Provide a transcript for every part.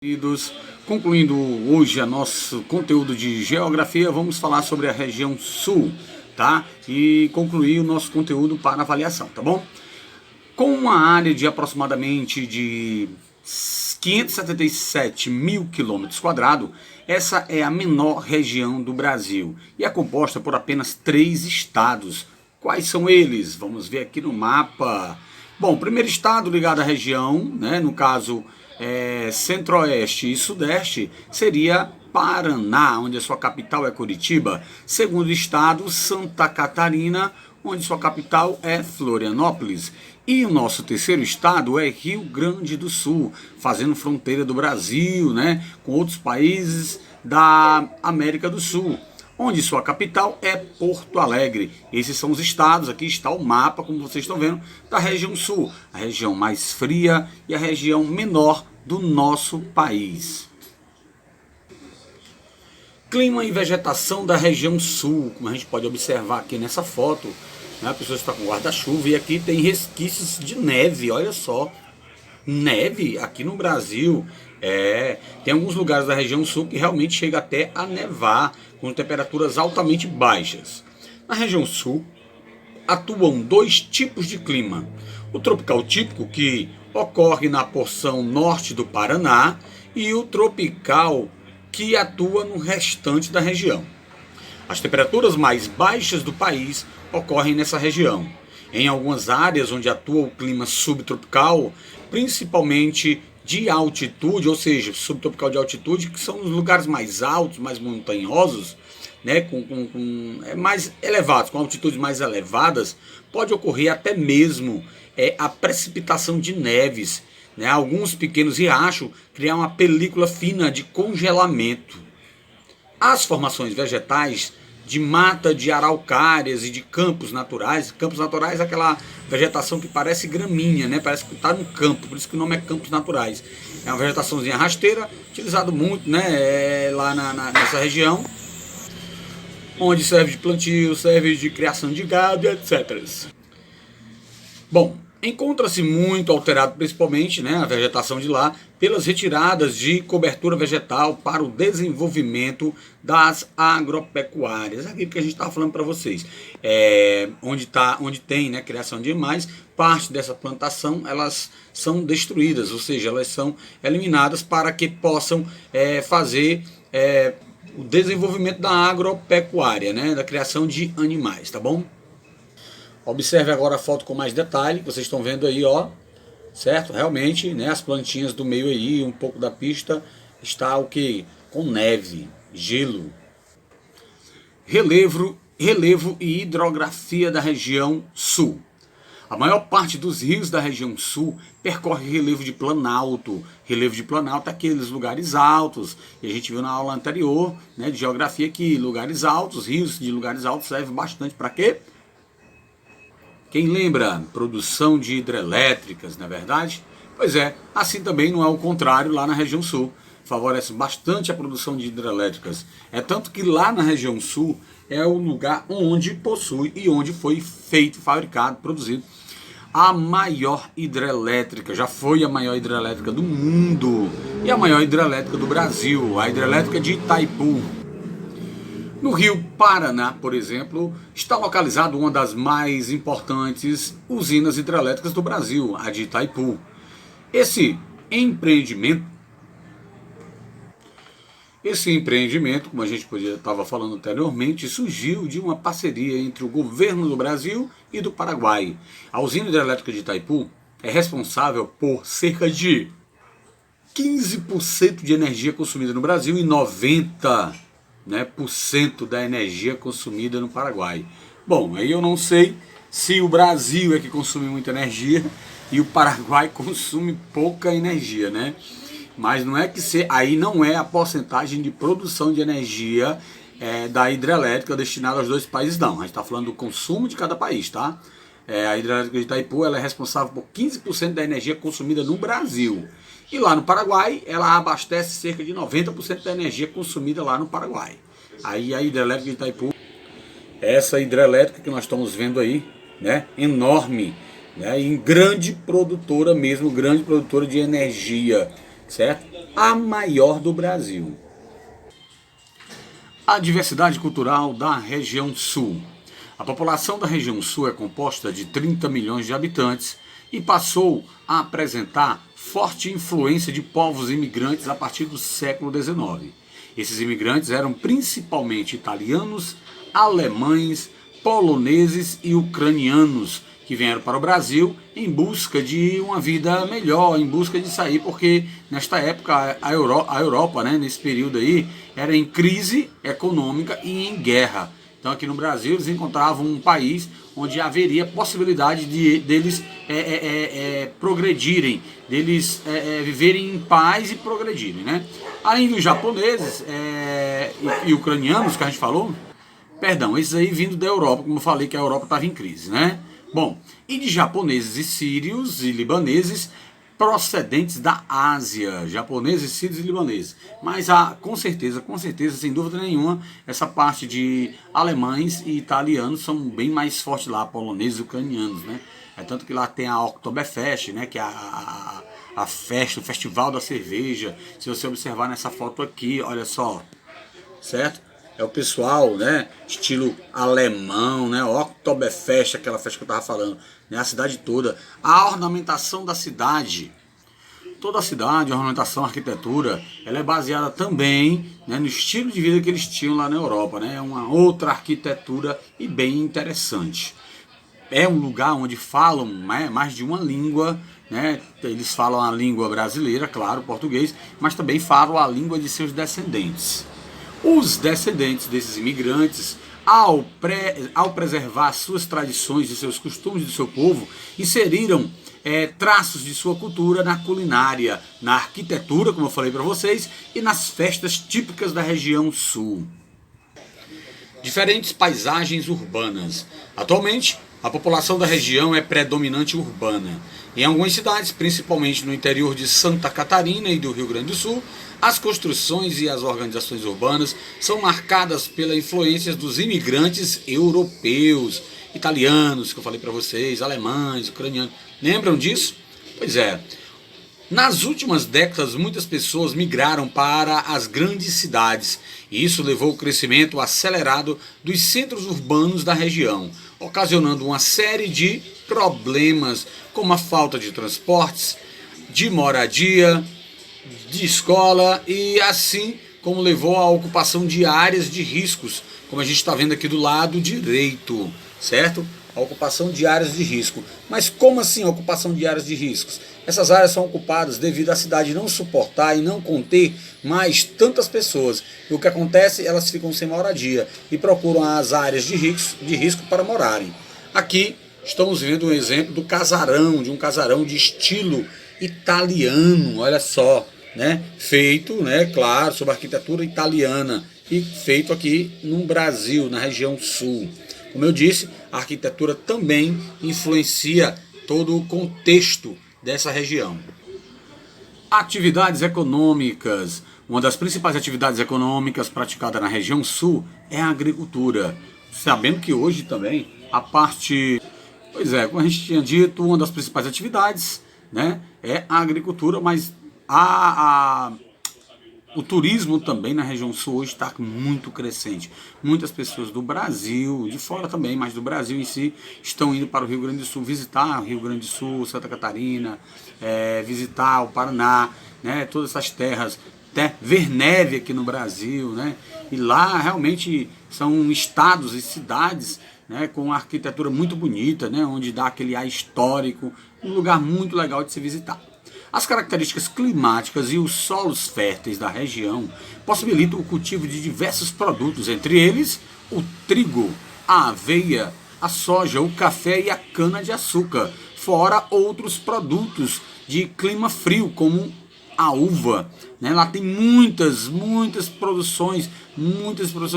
Queridos, concluindo hoje nosso conteúdo de geografia, vamos falar sobre a região sul, tá? E concluir o nosso conteúdo para avaliação, tá bom? Com uma área de aproximadamente de 577 mil quilômetros quadrados, essa é a menor região do Brasil e é composta por apenas 3 estados. Quais são eles? Vamos ver aqui no mapa. Bom, o primeiro estado ligado à região, né, no caso Centro-Oeste e Sudeste, seria Paraná, onde a sua capital é Curitiba. Segundo estado, Santa Catarina, onde sua capital é Florianópolis. E o nosso terceiro estado é Rio Grande do Sul, fazendo fronteira do Brasil, né, com outros países da América do Sul, onde sua capital é Porto Alegre. Esses são os estados, aqui está o mapa, como vocês estão vendo, da região sul, a região mais fria e a região menor do nosso país. Clima e vegetação da região sul, como a gente pode observar aqui nessa foto, né, a pessoa está com guarda-chuva e aqui tem resquícios de neve, olha só. Neve aqui no Brasil, tem alguns lugares da região sul que realmente chega até a nevar, com temperaturas altamente baixas. Na região sul, atuam 2 tipos de clima. O tropical típico, que ocorre na porção norte do Paraná, e o tropical, que atua no restante da região. As temperaturas mais baixas do país ocorrem nessa região. Em algumas áreas onde atua o clima subtropical, principalmente de altitude, ou seja, subtropical de altitude, que são os lugares mais altos, mais montanhosos, né, mais elevados, com altitudes mais elevadas, pode ocorrer até mesmo a precipitação de neves, né, alguns pequenos riachos criam uma película fina de congelamento. As formações vegetais de mata de araucárias e de campos naturais é aquela vegetação que parece graminha, né? Parece que está no campo, por isso que o nome é campos naturais. É uma vegetaçãozinha rasteira, utilizado muito, né, lá nessa região, onde serve de plantio, serve de criação de gado, etc. Bom, encontra-se muito alterado, principalmente, né, a vegetação de lá, pelas retiradas de cobertura vegetal para o desenvolvimento das agropecuárias. Aquilo que a gente estava falando para vocês. Onde tem, né, criação de animais, parte dessa plantação elas são destruídas, ou seja, elas são eliminadas para que possam fazer o desenvolvimento da agropecuária, né, da criação de animais, tá bom? Observe agora a foto com mais detalhe, que vocês estão vendo aí, ó, certo? Realmente, né, as plantinhas do meio aí, um pouco da pista, está o que? Com neve, gelo. Relevo e hidrografia da região sul. A maior parte dos rios da região sul percorre relevo de planalto. Relevo de planalto é aqueles lugares altos. E a gente viu na aula anterior, né, de geografia, que lugares altos, rios de lugares altos servem bastante para quê? Quem lembra? Produção de hidrelétricas, não é verdade? Pois é, assim também não é o contrário lá na região sul. Favorece bastante a produção de hidrelétricas. É tanto que lá na região sul é o lugar onde possui e onde foi feito, fabricado, produzido a maior hidrelétrica. Já foi a maior hidrelétrica do mundo e a maior hidrelétrica do Brasil, a hidrelétrica de Itaipu. No rio Paraná, por exemplo, está localizada uma das mais importantes usinas hidrelétricas do Brasil, a de Itaipu. Esse empreendimento, como a gente estava falando anteriormente, surgiu de uma parceria entre o governo do Brasil e do Paraguai. A usina hidrelétrica de Itaipu é responsável por cerca de 15% de energia consumida no Brasil e 90%, né, da energia consumida no Paraguai. Bom, aí eu não sei se o Brasil é que consome muita energia e o Paraguai consome pouca energia, né? Mas não é que aí não é a porcentagem de produção de energia da hidrelétrica destinada aos 2 países, não. A gente está falando do consumo de cada país, tá? A hidrelétrica de Itaipu ela é responsável por 15% da energia consumida no Brasil. E lá no Paraguai, ela abastece cerca de 90% da energia consumida lá no Paraguai. Aí a hidrelétrica de Itaipu, essa hidrelétrica que nós estamos vendo aí, né, enorme, né, e grande produtora mesmo, grande produtora de energia certo? A maior do Brasil. A diversidade cultural da região sul. A população da região sul é composta de 30 milhões de habitantes e passou a apresentar forte influência de povos imigrantes a partir do século XIX. Esses imigrantes eram principalmente italianos, alemães, poloneses e ucranianos, que vieram para o Brasil em busca de uma vida melhor, em busca de sair, porque nesta época a Europa, né, nesse período aí, era em crise econômica e em guerra. Então aqui no Brasil eles encontravam um país onde haveria possibilidade deles progredirem, deles viverem em paz e progredirem, né? Além dos japoneses e ucranianos que a gente falou, perdão, esses aí vindo da Europa, como eu falei que a Europa estava em crise, né? Bom, e de japoneses e sírios e libaneses procedentes da Ásia, japoneses, sírios e libaneses. Mas com certeza, sem dúvida nenhuma, essa parte de alemães e italianos são bem mais fortes lá, poloneses e ucranianos, né? É tanto que lá tem a Oktoberfest, né? Que é a festa, o festival da cerveja. Se você observar nessa foto aqui, olha só, certo? É o pessoal, né, estilo alemão, né, Oktoberfest, aquela festa que eu estava falando, né, a cidade toda. A ornamentação da cidade, toda a cidade, a ornamentação, a arquitetura, ela é baseada também, né, no estilo de vida que eles tinham lá na Europa, né, é uma outra arquitetura e bem interessante. É um lugar onde falam, né, mais de uma língua, né, eles falam a língua brasileira, claro, português, mas também falam a língua de seus descendentes. Os descendentes desses imigrantes, ao preservar suas tradições e seus costumes do seu povo, inseriram traços de sua cultura na culinária, na arquitetura, como eu falei para vocês, e nas festas típicas da região sul. Diferentes paisagens urbanas. Atualmente, a população da região é predominante urbana. Em algumas cidades, principalmente no interior de Santa Catarina e do Rio Grande do Sul, as construções e as organizações urbanas são marcadas pela influência dos imigrantes europeus, italianos, que eu falei para vocês, alemães, ucranianos. Lembram disso? Pois é. Nas últimas décadas, muitas pessoas migraram para as grandes cidades, e isso levou ao crescimento acelerado dos centros urbanos da região, ocasionando uma série de problemas, como a falta de transportes, de moradia, de escola, e assim como levou à ocupação de áreas de riscos, como a gente está vendo aqui do lado direito, certo? A ocupação de áreas de risco. Mas como assim a ocupação de áreas de riscos? Essas áreas são ocupadas devido à cidade não suportar e não conter mais tantas pessoas. E o que acontece? Elas ficam sem moradia e procuram as áreas de risco para morarem. Aqui estamos vendo um exemplo do casarão, de um casarão de estilo italiano, olha só, né? Feito, né, claro, sob arquitetura italiana e feito aqui no Brasil, na região sul. Como eu disse, a arquitetura também influencia todo o contexto dessa região. Atividades econômicas. Uma das principais atividades econômicas praticadas na região sul é a agricultura. Sabendo que hoje também a parte... Pois é, como a gente tinha dito, uma das principais atividades, né, é a agricultura, mas o turismo também na região sul hoje está muito crescente. Muitas pessoas do Brasil, de fora também, mas do Brasil em si, estão indo para o Rio Grande do Sul visitar o Rio Grande do Sul, Santa Catarina, visitar o Paraná, né, todas essas terras, até ver neve aqui no Brasil, né, e lá realmente são estados e cidades, né, com uma arquitetura muito bonita, né, onde dá aquele ar histórico, um lugar muito legal de se visitar. As características climáticas e os solos férteis da região possibilitam o cultivo de diversos produtos, entre eles o trigo, a aveia, a soja, o café e a cana-de-açúcar, fora outros produtos de clima frio, como a uva, né? Lá tem muitas produções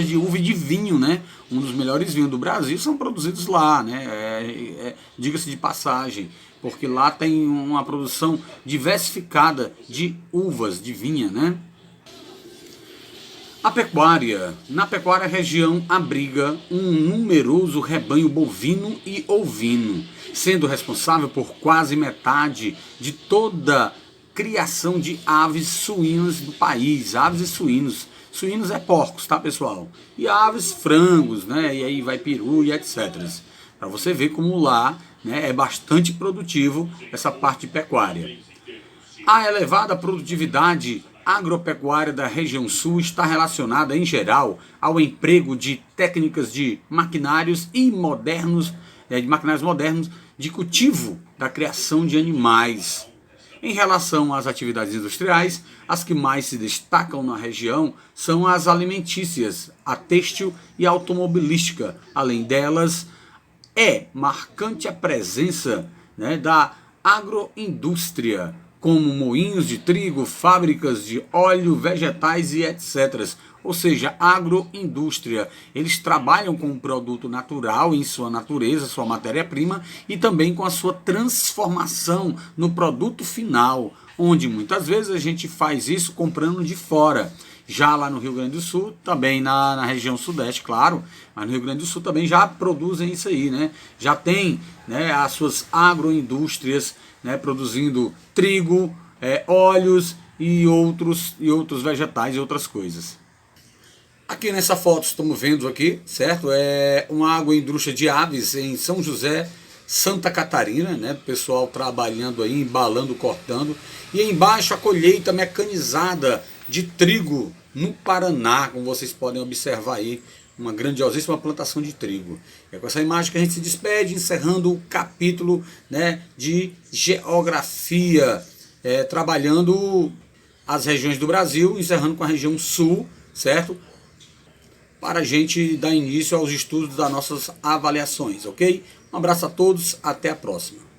de uva e de vinho, né? Um dos melhores vinhos do Brasil são produzidos lá, né? Diga-se de passagem, porque lá tem uma produção diversificada de uvas, de vinha, né? A pecuária. Na pecuária, a região abriga um numeroso rebanho bovino e ovino, sendo responsável por quase metade de toda criação de aves suínas do país, aves e suínos. Suínos é porcos, tá, pessoal? E aves, frangos, né? E aí vai peru e etc. Para você ver como lá, né, é bastante produtivo essa parte de pecuária. A elevada produtividade agropecuária da região sul está relacionada, em geral, ao emprego de técnicas de maquinários modernos de cultivo da criação de animais. Em relação às atividades industriais, as que mais se destacam na região são as alimentícias, a têxtil e a automobilística. Além delas, é marcante a presença, né, da agroindústria, como moinhos de trigo, fábricas de óleo, vegetais e etc. Ou seja, agroindústria. Eles trabalham com o produto natural em sua natureza, sua matéria-prima, e também com a sua transformação no produto final, onde muitas vezes a gente faz isso comprando de fora. Já lá no Rio Grande do Sul, também na região sudeste, claro, mas no Rio Grande do Sul também já produzem isso aí, né? Já tem, né, as suas agroindústrias, né, produzindo trigo, óleos e outros vegetais e outras coisas. Aqui nessa foto estamos vendo aqui, certo? É uma agroindústria de aves em São José, Santa Catarina, né? Pessoal trabalhando aí, embalando, cortando. E embaixo a colheita mecanizada de trigo no Paraná, como vocês podem observar aí, uma grandiosíssima plantação de trigo. É com essa imagem que a gente se despede, encerrando o capítulo, né, de geografia, trabalhando as regiões do Brasil, encerrando com a região sul, certo? Para a gente dar início aos estudos das nossas avaliações, ok? Um abraço a todos, até a próxima.